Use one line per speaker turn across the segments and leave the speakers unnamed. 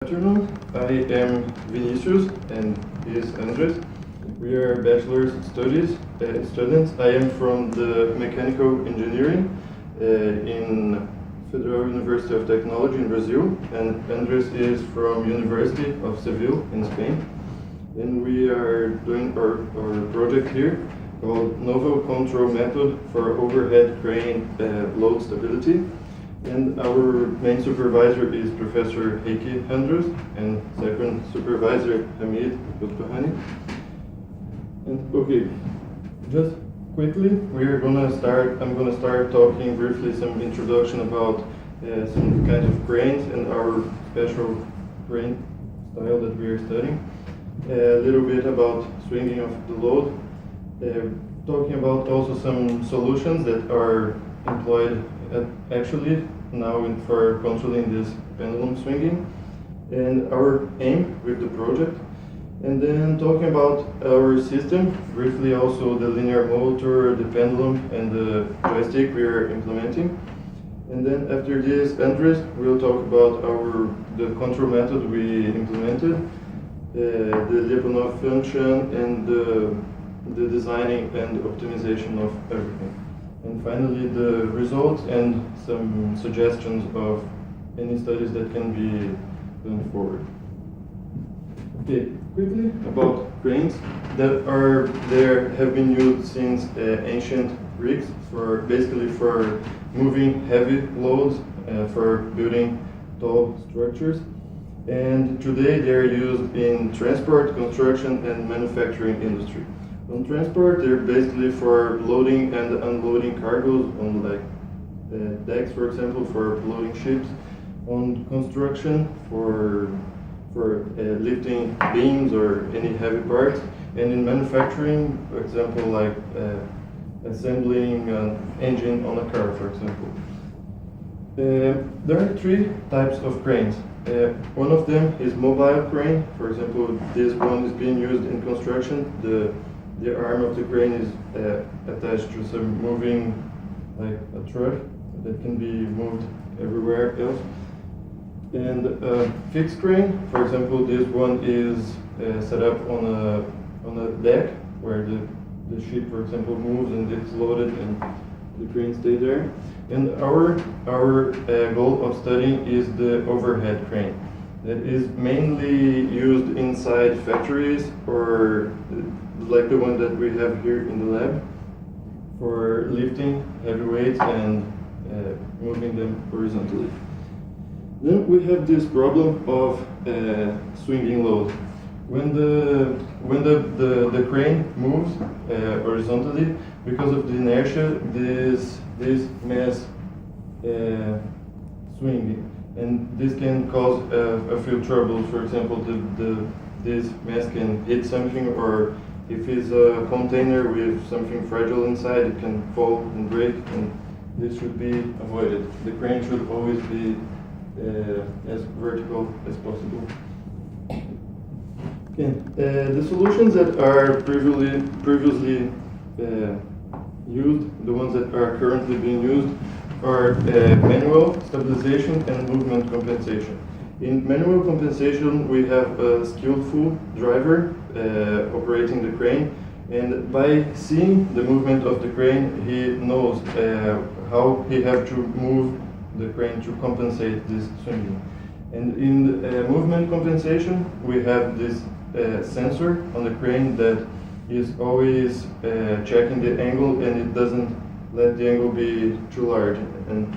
Good afternoon. I am Vinicius and he is Andres. We are bachelor's studies students. I am from the mechanical engineering in Federal University of Technology in Brazil, and Andres is from University of Seville in Spain. And we are doing our project here called Novel Control Method for Overhead Crane Load Stability. And our main supervisor is Professor Heikki Andrus, and second supervisor Hamid Lutfahani. And okay, just quickly, I'm gonna start talking briefly some introduction about some kinds of cranes and our special crane style that we are studying. A little bit about swinging of the load. Talking about also some solutions that are employed actually now for controlling this pendulum swinging, and our aim with the project. And then talking about our system, briefly also the linear motor, the pendulum, and the joystick we are implementing. And then after this, Andres will talk about the control method we implemented, the Lyapunov function, and the designing and optimization of everything. And finally, the results and some suggestions of any studies that can be done forward. Okay, quickly about cranes that have been used since ancient Greeks basically for moving heavy loads for building tall structures. And today they are used in transport, construction, and manufacturing industry. On transport, they're basically for loading and unloading cargoes on decks, for example, for loading ships. On construction, for lifting beams or any heavy parts. And in manufacturing, for example, like assembling an engine on a car, for example. There are three types of cranes. One of them is mobile crane. For example, this one is being used in construction. The arm of the crane is attached to some moving, like a truck that can be moved everywhere else. And fixed crane, for example, this one is set up on a deck where the ship, for example, moves and it's loaded and the crane stays there. And our goal of studying is the overhead crane. That is mainly used inside factories or like the one that we have here in the lab for lifting heavy weights and moving them horizontally. Then we have this problem of swinging load. When the crane moves horizontally, because of the inertia, this mass swinging, and this can cause a few troubles. For example, this mass can hit something, or if it's a container with something fragile inside, it can fall and break, and this should be avoided. The crane should always be as vertical as possible. Okay. The solutions that are previously used, the ones that are currently being used, are manual stabilization and movement compensation. In manual compensation, we have a skillful driver operating the crane, and by seeing the movement of the crane, he knows how he has to move the crane to compensate this swinging. And in movement compensation, we have this sensor on the crane that is always checking the angle, and it doesn't let the angle be too large. And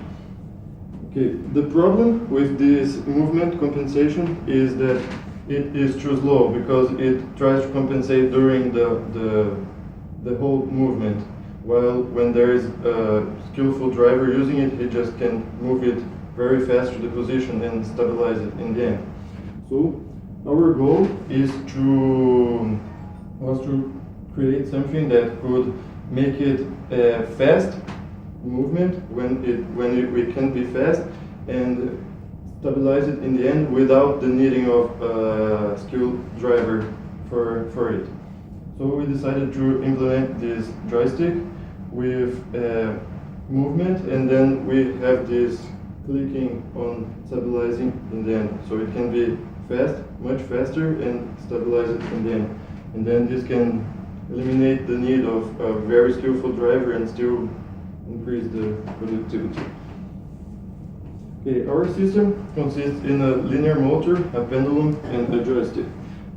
okay, the problem with this movement compensation is that it is too slow because it tries to compensate during the whole movement. While when there is a skillful driver using it, he just can move it very fast to the position and stabilize it in the end. So our goal was to create something that could make it fast movement when we can be fast, and stabilize it in the end without the needing of a skilled driver for it. So we decided to implement this joystick with movement, and then we have this clicking on stabilizing in the end, so it can be much faster, and stabilize it from the end. And then this can eliminate the need of a very skillful driver and still increase the productivity. Okay, our system consists in a linear motor, a pendulum, and a joystick.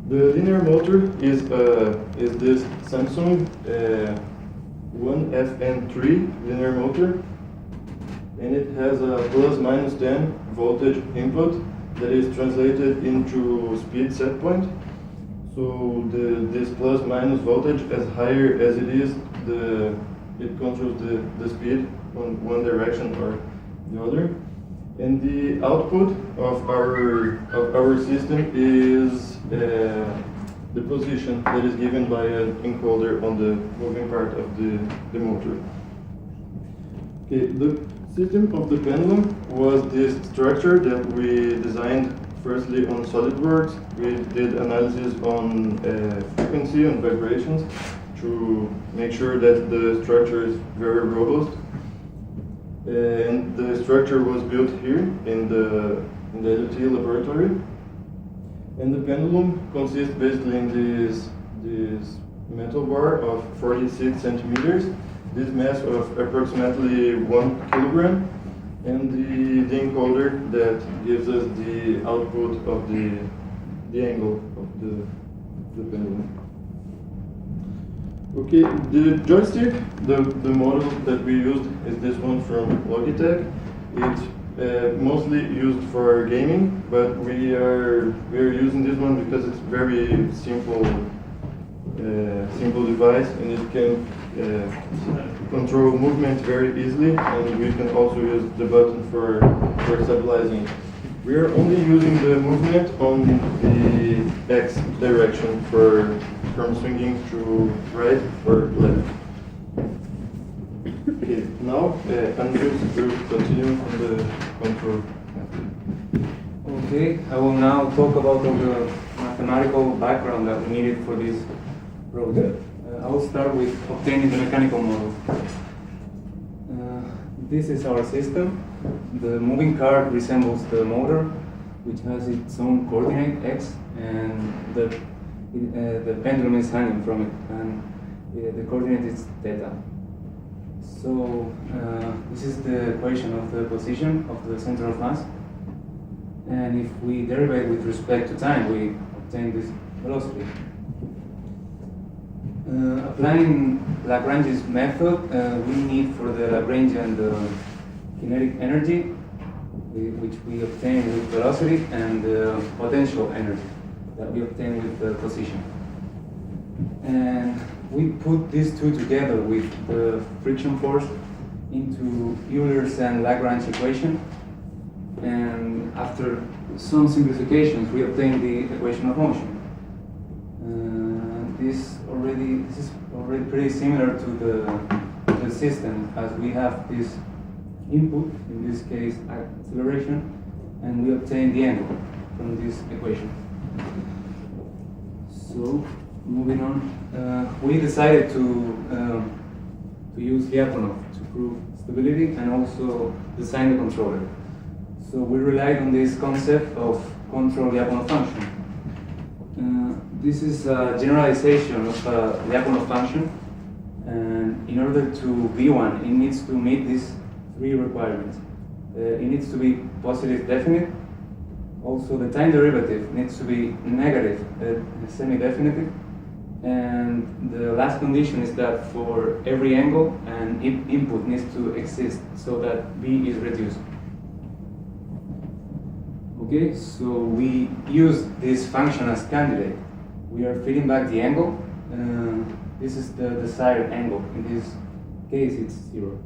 The linear motor is this Samsung 1FN3 linear motor, and it has a ±10 voltage input that is translated into speed set point. So this plus minus voltage, as higher as it is, it controls the speed on one direction or the other. And the output of our system is the position that is given by an encoder on the moving part of the motor. Okay, the system of the pendulum was this structure that we designed firstly on SolidWorks. We did analysis on frequency and vibrations to make sure that the structure is very robust. And the structure was built here in the LUT laboratory. And the pendulum consists basically in this metal bar of 46 centimeters, this mass of approximately 1 kilogram, and the encoder that gives us the output of the angle of the pendulum. Okay, the joystick, the model that we used is this one from Logitech. It's mostly used for gaming, but we are using this one because it's very simple device, and it can control movement very easily, and we can also use the button for stabilizing. We are only using the movement on the X direction from swinging to right or left. Okay, now Andrews will continue on the control method.
Okay, I will now talk about the mathematical background that we needed for this project. I will start with obtaining the mechanical model. This is our system. The moving card resembles the motor, which has its own coordinate x, and the pendulum is hanging from it, and the coordinate is theta. So this is the equation of the position of the center of mass, and if we derive with respect to time, we obtain this velocity. Applying Lagrange's method, we need for the Lagrangian the kinetic energy, which we obtain with velocity, and the potential energy that we obtain with the position. And we put these two together with the friction force into Euler's and Lagrange equation, and after some simplifications, we obtain the equation of motion. This is already pretty similar to the system, as we have this input, in this case acceleration, and we obtain the angle from this equation. So, moving on, we decided to use Lyapunov to prove stability and also design the controller. So we relied on this concept of control Lyapunov function. This is a generalization of a Lyapunov function, and in order to be one, it needs to meet these three requirements. It needs to be positive definite. Also, the time derivative needs to be negative, semi-definitive. And the last condition is that for every angle, an input needs to exist so that B is reduced. Okay, so we use this function as candidate. We are feeding back the angle. This is the desired angle. In this case, it's 0.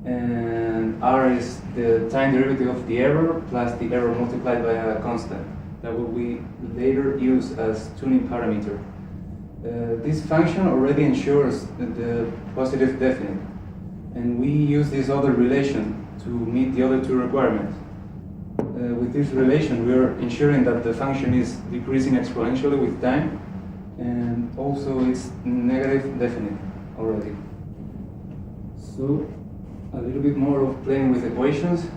And R is the time derivative of the error plus the error multiplied by a constant that will we later use as tuning parameter. This function already ensures the positive definite, and we use this other relation to meet the other two requirements. With this relation, we are ensuring that the function is decreasing exponentially with time, and also it's negative definite already. So, a little bit more of playing with equations.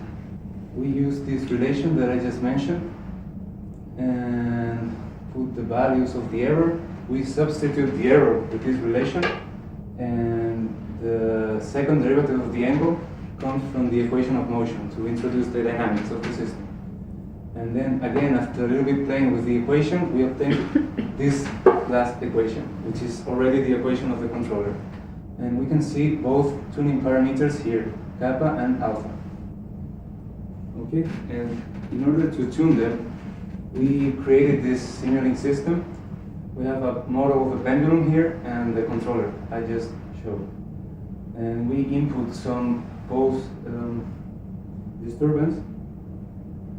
We use this relation that I just mentioned, and input the values of the error, we substitute the error with this relation, and the second derivative of the angle comes from the equation of motion to introduce the dynamics of the system. And then again, after a little bit playing with the equation, we obtain this last equation, which is already the equation of the controller. And we can see both tuning parameters here, kappa and alpha. Okay, and in order to tune them, we created this Simulink system. We have a model of a pendulum here and the controller I just showed. And we input some pulse disturbance,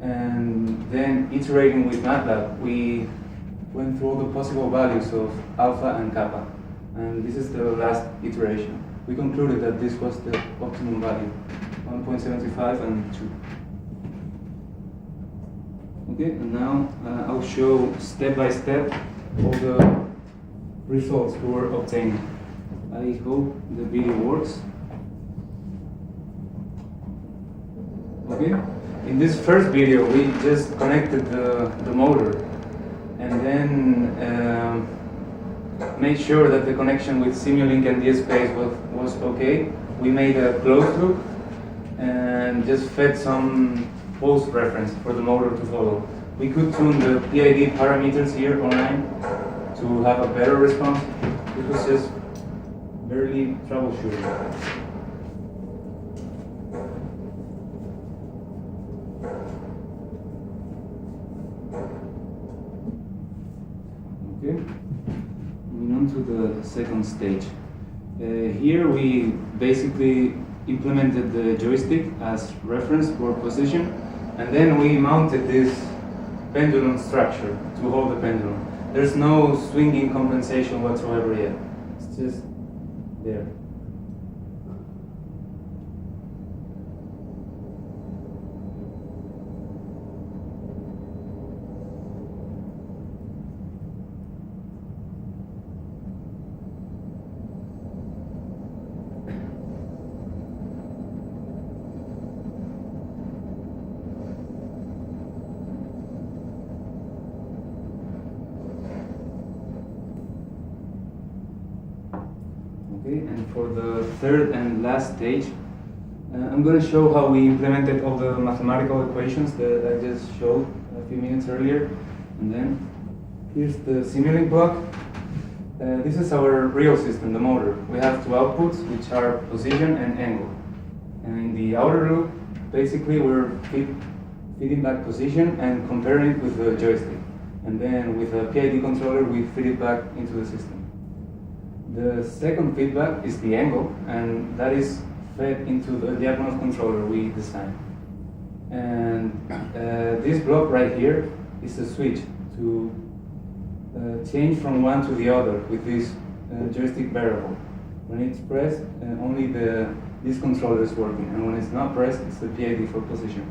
and then iterating with MATLAB, we went through all the possible values of alpha and kappa. And this is the last iteration. We concluded that this was the optimum value, 1.75 and 2. Okay, and now I'll show step by step all the results we were obtaining. I hope the video works. Okay, in this first video we just connected the motor and then made sure that the connection with Simulink and DSpace was okay. We made a closed loop and just fed some pulse reference for the motor to follow. We could tune the PID parameters here online to have a better response. It was just barely troubleshooting. Okay, moving on to the second stage. Here we basically implemented the joystick as reference for position, and then we mounted this pendulum structure to hold the pendulum. There's no swinging compensation whatsoever yet. It's just there. Okay, and for the third and last stage, I'm going to show how we implemented all the mathematical equations that I just showed a few minutes earlier. And then here's the Simulink block. This is our real system, the motor. We have two outputs, which are position and angle. And in the outer loop, basically we're feeding back position and comparing it with the joystick. And then with a PID controller, we feed it back into the system. The second feedback is the angle, and that is fed into the diagonal controller we designed. And this block right here is a switch to change from one to the other with this joystick variable. When it's pressed, only this controller is working, and when it's not pressed, it's the PID for position.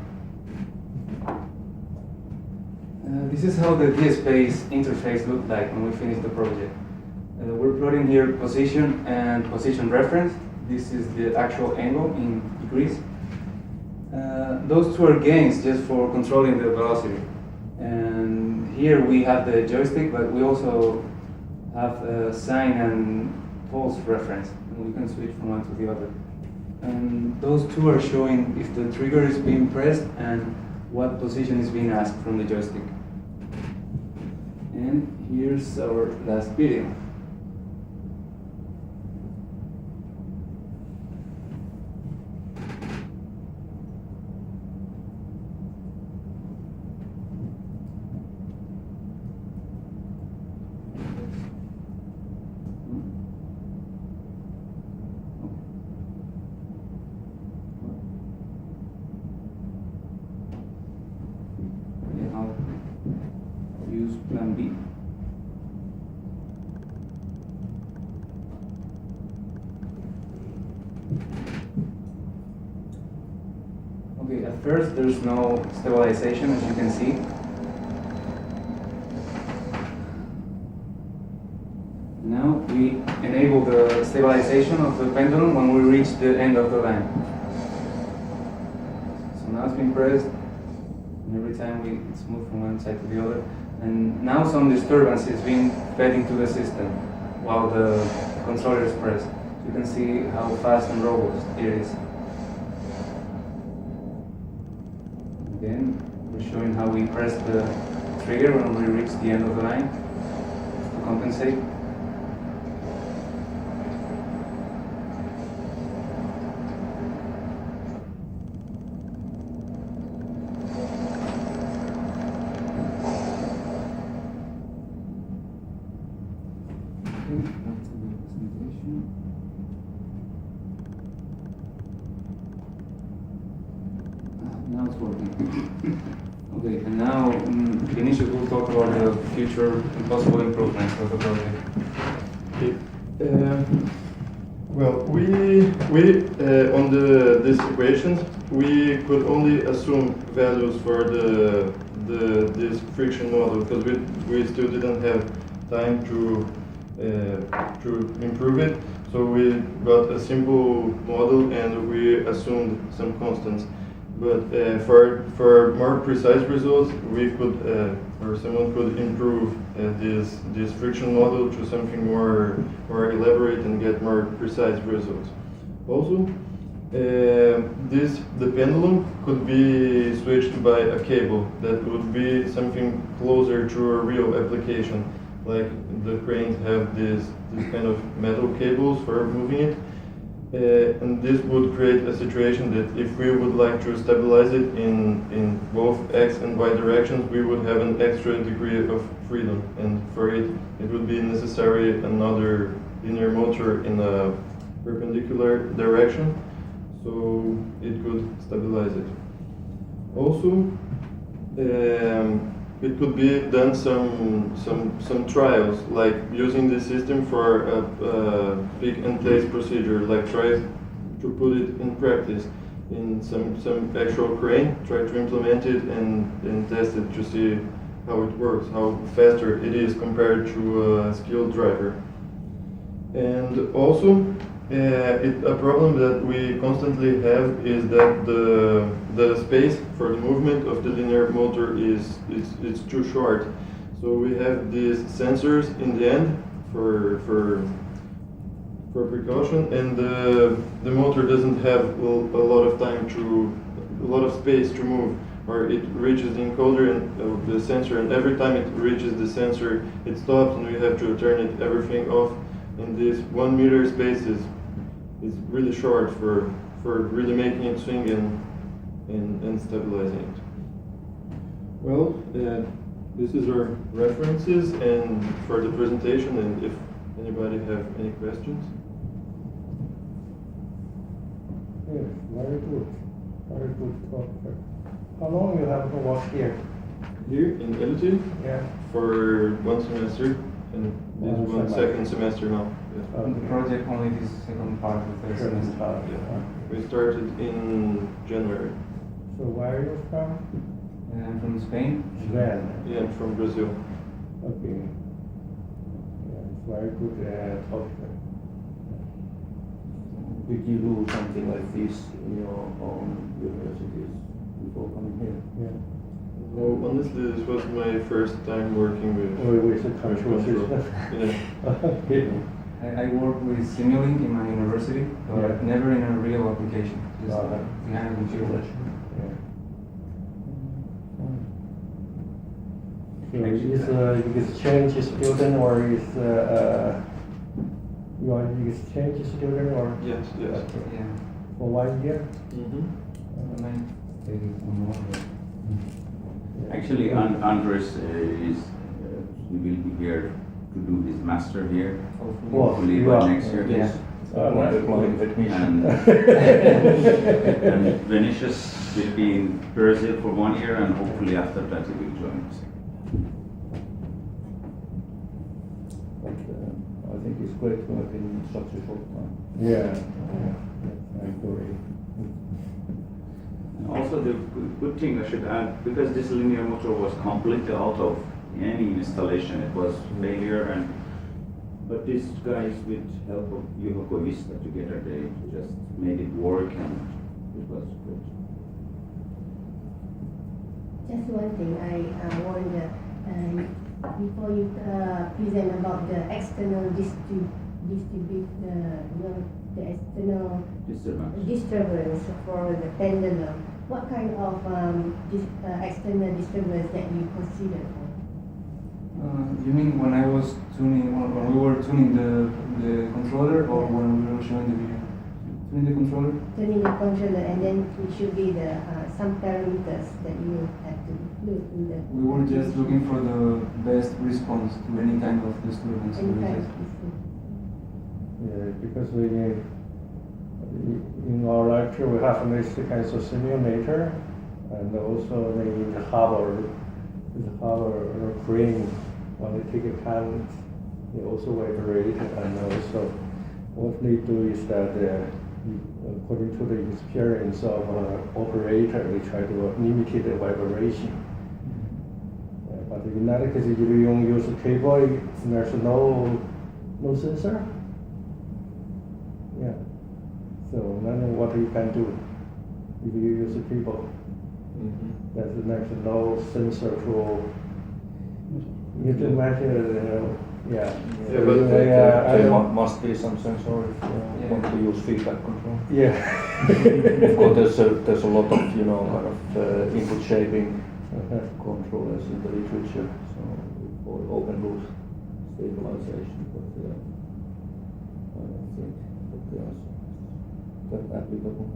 This is how the DSpace interface looked like when we finished the project. We're plotting here position and position reference. This is the actual angle in degrees. Those two are gains just for controlling the velocity. And here we have the joystick, but we also have a sine and pulse reference, and we can switch from one to the other. And those two are showing if the trigger is being pressed and what position is being asked from the joystick. And here's our last video. Use plan B. Okay, at first there's no stabilization, as you can see. Now we enable the stabilization of the pendulum when we reach the end of the line. So now it's been pressed, and every time it's moved from one side to the other. And now some disturbance is being fed into the system while the controller is pressed. You can see how fast and robust it is. Again, we're showing how we press the trigger when we reach the end of the line to compensate. Now it's working. Okay, and now Vinicius will talk about the future and possible improvements of the project.
Okay. Well, on these equations, we could only assume values for this friction model because we still didn't have time to improve it. So we got a simple model and we assumed some constants. But for more precise results, we could or someone could improve this friction model to something more elaborate and get more precise results. Also, the pendulum could be switched by a cable that would be something closer to a real application, like the cranes have this kind of metal cables for moving it. And this would create a situation that if we would like to stabilize it in both x and y directions, we would have an extra degree of freedom. And for it would be necessary another linear motor in a perpendicular direction, so it could stabilize it. Also, it could be done some trials, like using the system for a pick and place procedure, like try to put it in practice in some actual crane, try to implement it and test it to see how it works, how faster it is compared to a skilled driver. And also, a problem that we constantly have is that the space for the movement of the linear motor is too short. So we have these sensors in the end for precaution, and the motor doesn't have a lot of space to move, or it reaches the encoder and the sensor, and every time it reaches the sensor, it stops, and we have to turn everything off. And this 1 meter space is really short for really making it swing and stabilizing it. Well, this is our references and for the presentation, and if anybody have any questions.
Yes, very good. Very good talk. How long you have to work here?
Here in LT?
Yeah.
For 1 semester, and this one second semester now. Yeah.
The project only this second part of the semester.
Yeah. We started in January.
So where are you from?
I'm from Spain.
Spain.
Yeah, I'm from Brazil.
Okay. Yeah, it's very good talk.
Did you do something like this in your own universities before coming here?
Yeah.
Well, honestly, this was my first time working
With the control system.
Yeah.
Okay.
I work with Simulink in my university, but
Yeah.
never in a real application, just
Uh-huh.
behind a computer.
Yeah. So is exchange student or is you are exchange student or
Yes, yes.
Yeah.
for 1 year?
Mm-hmm.
I might take it some more, but
Actually, Andres he will be here to do his master here.
hopefully.
Well,
Hopefully
you
by
are.
next year.
Yeah.
And Vinicius will be in Brazil for 1 year, and hopefully after that he will join us. But I think it's great to work in such a short time.
Yeah. I agree.
And also the good thing I should add, because this linear motor was completely out of any installation, it was failure, but these guys with help of Yoko Vista together, they just made it work and it was good.
Just one thing, I wonder, before you present about the external the external disturbance for the pendulum, what kind of external disturbance that you consider?
You mean when I was tuning, when we were tuning the controller, or when we were showing the video? Tuning the controller?
Turning the controller, and then it should be the some parameters that you have to look in the.
We were just looking for the best response to any kind of disturbance.
Yeah, because we in our lecture we have this kinds of simulator, and also the harbor frame. When we take a count, they also vibrate, and also what they do is that according to the experience of operator, they try to limit the vibration. But in that case, if you use a cable, there's no sensor. Yeah. So then what you can do if you use a cable? There's no sensor to you can measure. Yeah.
Yeah, but
there must be some sensor if you want to use feedback control.
Yeah.
Of course, there's a lot of kind of input shaping controllers in the literature, so for open loop stabilization, but I don't think that there's that applicable.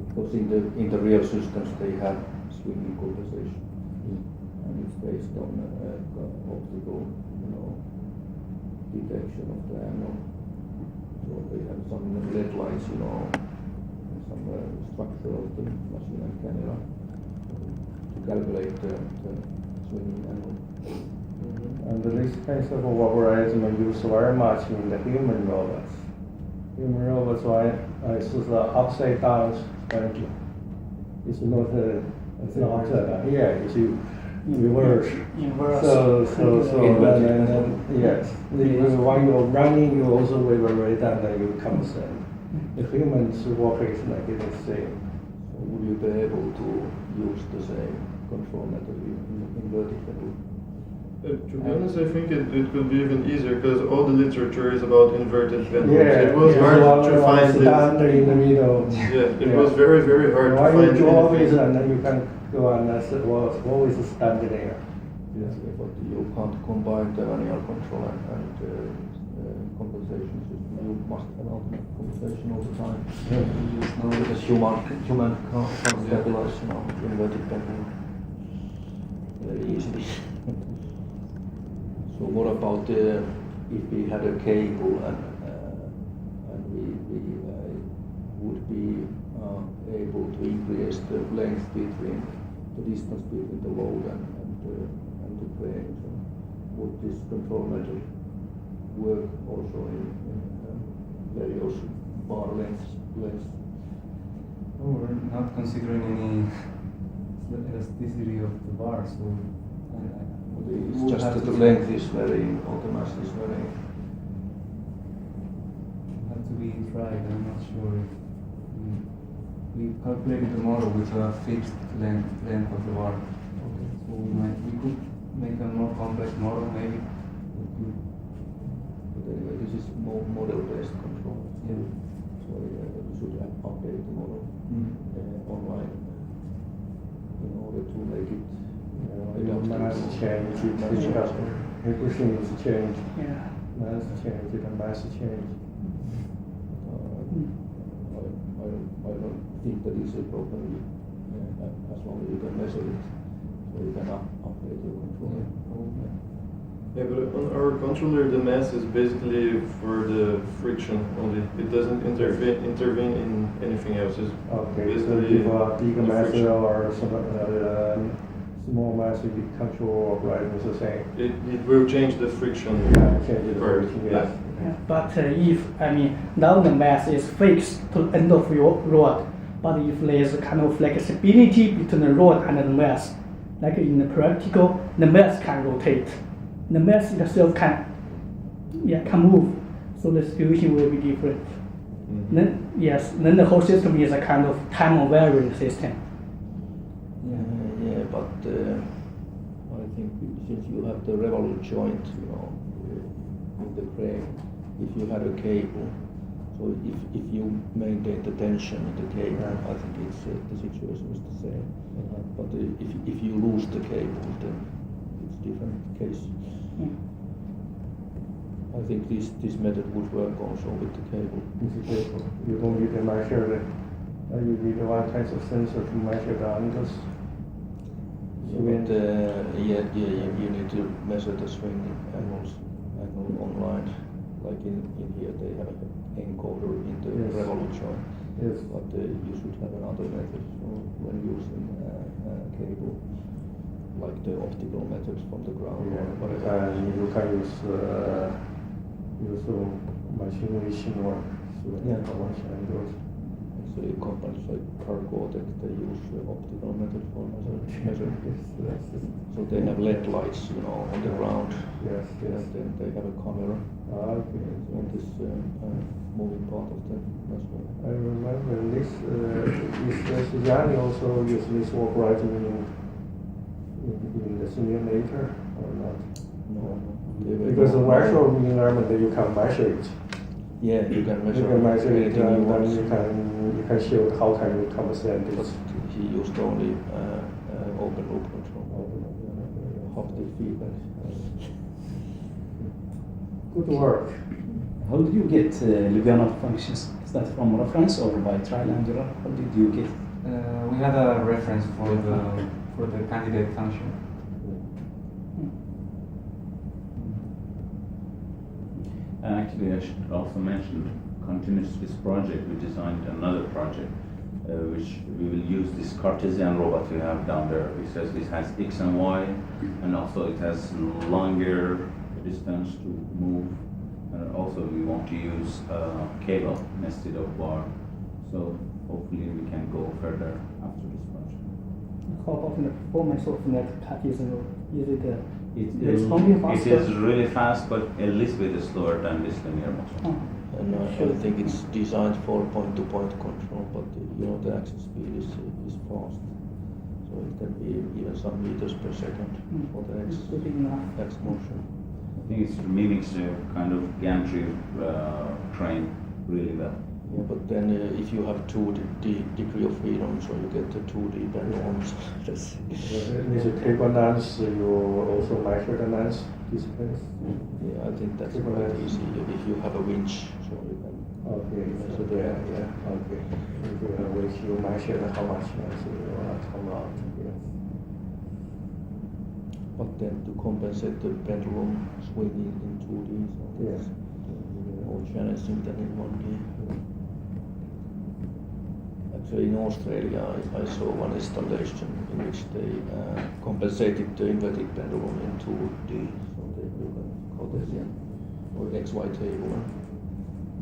Because in the real systems they have swinging compensation, and it's based on optical detection of the angle. So they have some LED lights, some structure of the machine and camera to calculate the swinging angle.
And these kinds of algorithms are used very much in the human robots. Human robots, it's the upside down pendulum. It's not it's not upside down. Yeah, it's reverse. So and yes. When you're running, you also vibrate and then you compensate. The humans work is like the same.
So would you be able to use the same control method in inverted pendulum?
To be honest, I think it could be even easier because all the literature is about inverted pendulums.
Yeah,
it was hard to find this.
In the middle.
Yeah, it was very, very hard to
When
find
you draw
anything.
this and then you can go and that's what is the standard there.
Yes, but you can't combine the manual control and compensation system. You must have alternate compensation all the time. Because human can't stabilize, inverted pendulum very easily. So what about if we had a cable and we would be able to increase the length between the distance between the load and the crane? So would this control method work also in various bar lengths?
Oh, we're not considering any elasticity of the bar, so
It's just that the length is varying, or the mass is varying.
have to be tried. I'm not sure if we calculated the model with a fixed length of the bar. Okay. So we could make a more complex model maybe.
But anyway, this is more model-based control.
Yeah.
So we should update the model online in order to make it.
Mass change, everything is changed.
Yeah.
Mass change and mass change.
I don't think that is a problem as long as you can measure it, so you can update your controller.
Yeah, but on our controller, the mass is basically for the friction only. It doesn't intervene in anything else. It's
Okay, so
basically
if a big
the
mass
friction.
or some small mass, you can control right is the same.
It will change the friction.
Change the
part,
friction,
yeah.
yes.
Yeah. But now the mass is fixed to the end of your rod, but if there is a kind of flexibility between the rod and the mass, like in the practical, the mass can rotate. The mass itself can move, so the situation will be different.
Mm-hmm.
Then the whole system is a kind of time-varying system.
Yeah, but I think we since you have the revolute joint, you know, in the crane, if you had a cable, so if you maintain the tension in the cable, I think it's the situation is the same. But if you lose the cable, then it's different case. I think this method would work also with the cable.
With the cable, you don't need to measure the. You need one kind of sensor to measure the angles.
Yeah, but you need to measure the swing angle online. Like in here, they have an encoder in the revolute joint.
Yes.
But you should have another method when using cable, like the optical methods from the ground or whatever.
And you can use machine vision or convention angles.
Actually, companies like Cargo, they use optical method for measuring.
Yes.
So they have LED lights, you know, on the ground.
Yes.
And then they have a camera on this moving part of the vessel.
I remember this Suzanne also used this algorithm in the simulator or not?
No.
Because the virtual environment you can measure it.
Yeah, you can measure,
You can measure it
anything you
and
want.
then you can show how can you compensate
But
this.
he used only open loop control, haptic feedback.
Good work.
How did you get Lugano functions? Is that from reference or by trial and error? How did you get?
We had a reference for the candidate function.
Actually, I should also mention, continuous this project, we designed another project, which we will use this Cartesian robot we have down there, because it has X and Y, and also it has longer distance to move, and also we want to use cable instead of bar, so hopefully we can go further after this project.
How about the performance of that Cartesian? Is it
It is really fast, but a little bit slower than this linear motor.
And I think it's designed for point-to-point control, but you know the axis speed is fast, so it can be even some meters per second for the X motion.
I think it mimics a kind of gantry train really well.
Yeah, but then if you have 2D degree of freedom, so you get the 2D pendulums.
With the cable length, you also measure the length displays.
Yeah, I think that's quite easy. If you have a winch, so you can measure the
Okay. If you have a winch, you measure how much length you want to come out. Yes.
But then to compensate the pendulum swinging in 2D, so
Yes.
it's more challenging than in 1D. Actually, in Australia, I saw one installation in which they compensated the inverted pendulum in 2D, so they built a Cartesian or XY table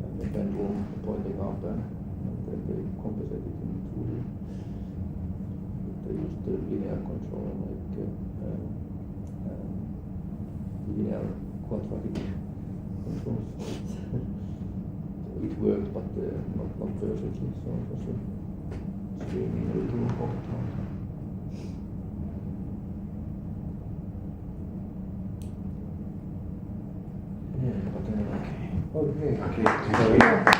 and the pendulum pointing up, and then they compensated in 2D. They used the linear control, like linear quadratic controls. It worked, but not perfectly, so it was streaming a little all the time. Yeah, but anyway.
Okay.
Okay, thank you.